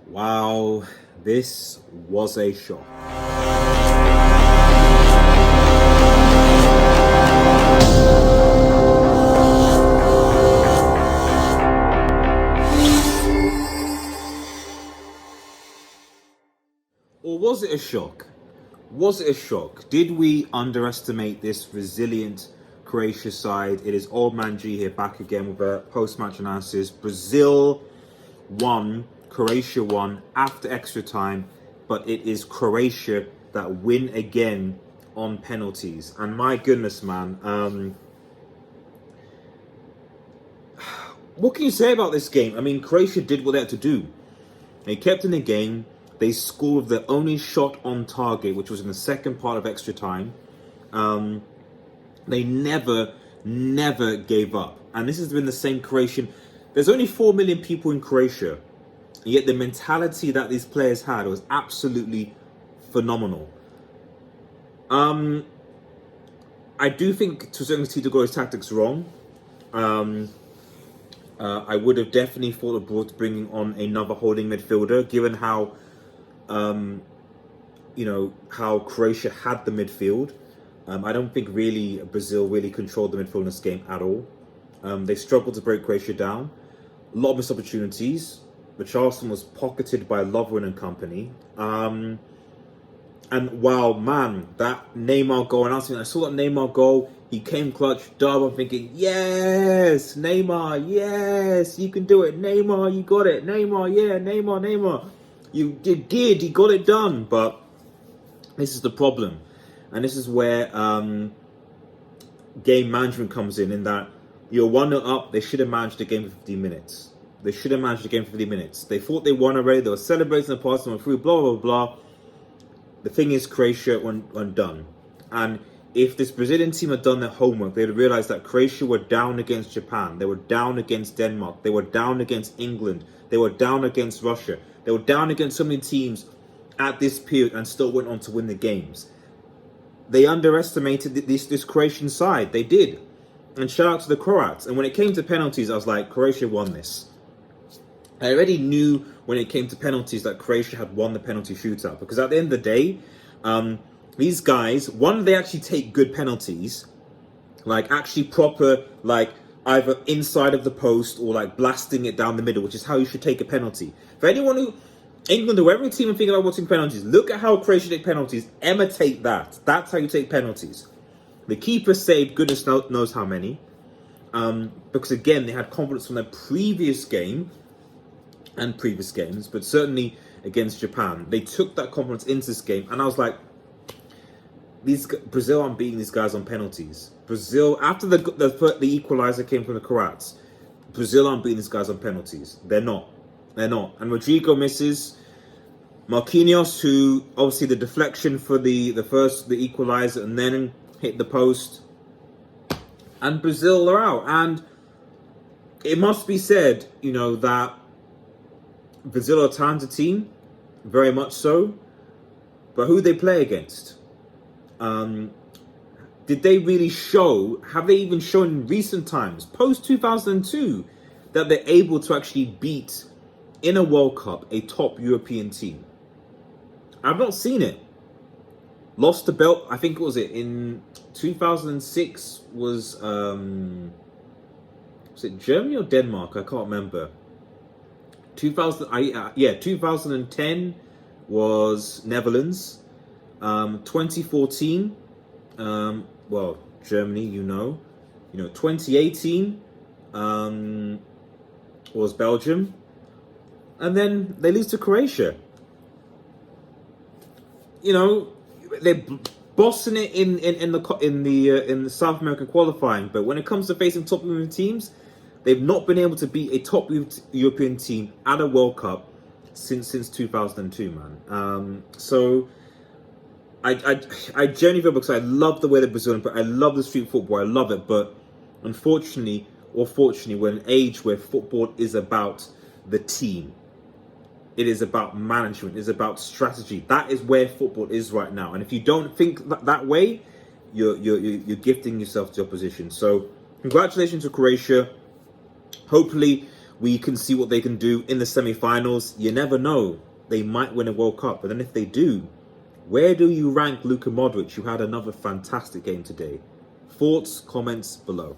Wow, this was a shock. Or was it a shock? Was it a shock? Did we underestimate this resilient Croatia side? It is Old Man G here, back again with a post-match analysis. Brazil won, Croatia won after extra time, but it is Croatia that win again on penalties. And my goodness, man, what can you say about this game? I mean, Croatia did what they had to do. They kept in the game. They scored their only shot on target, which was in the second part of extra time. They never gave up. And this has been the same Croatian. There's only 4 million people in Croatia. And yet the mentality that these players had was absolutely phenomenal. I do think to a certain extent Tito's tactics wrong. I would have definitely thought of bringing on another holding midfielder, given how how Croatia had the midfield. I don't think really Brazil really controlled the midfield in this game at all. They struggled to break Croatia down. A lot of missed opportunities. Richarlison was pocketed by Lovren and company. And wow, man, that Neymar goal announcement. I saw that Neymar goal. He came clutch. Dub, I'm thinking, yes, Neymar, yes, you can do it. Neymar, you got it. Neymar, yeah, Neymar. You did, you got it done. But this is the problem. And this is where game management comes in that you're 1-0 up. They should have managed the game for 15 minutes. They thought they won already. They were celebrating the pass, went through, blah, blah, blah. The thing is, Croatia went done. And if this Brazilian team had done their homework, they'd realized that Croatia were down against Japan. They were down against Denmark. They were down against England. They were down against Russia. They were down against so many teams at this period and still went on to win the games. They underestimated this Croatian side. They did. And shout out to the Croats. And when it came to penalties, I was like, Croatia won this. I already knew when it came to penalties that Croatia had won the penalty shootout. Because at the end of the day, these guys, they actually take good penalties. Like, actually proper, like, either inside of the post or, like, blasting it down the middle, which is how you should take a penalty. For anyone who... England or every team thinking about watching penalties, look at how Croatia take penalties. Imitate that. That's how you take penalties. The keeper saved goodness knows how many. Because, again, they had confidence from their previous game and previous games, but certainly against Japan. They took that confidence into this game, and I was like, Brazil aren't beating these guys on penalties. Brazil, after the equalizer came from the Croats, Brazil aren't beating these guys on penalties. They're not. And Rodrigo misses. Marquinhos, who obviously the deflection for the equalizer, and then hit the post. And Brazil are out. And it must be said, that Brazil are a talented team, very much so. But who they play against? Did they really show, have they even shown in recent times, post-2002, that they're able to actually beat, in a World Cup, a top European team? I've not seen it. Lost the belt, I think, in 2006, was it Germany or Denmark? I can't remember. 2010 was Netherlands. 2014, Germany, 2018 was Belgium, and then they lose to Croatia. They're bossing it in the South American qualifying, but when it comes to facing top European teams, they've not been able to beat a top European team at a World Cup since 2002, man. So I genuinely feel, because I love the way the Brazilian, but I love the street football, I love it, but unfortunately or fortunately, we're in an age where football is about the team. It is about management. It is about strategy. That is where football is right now. And if you don't think that way, you're gifting yourself to opposition. So congratulations to Croatia. Hopefully We can see what they can do in the semi-finals. You never know. They might win a World Cup. But then if they do, where do you rank Luka Modric, who had another fantastic game today? Thoughts, comments below.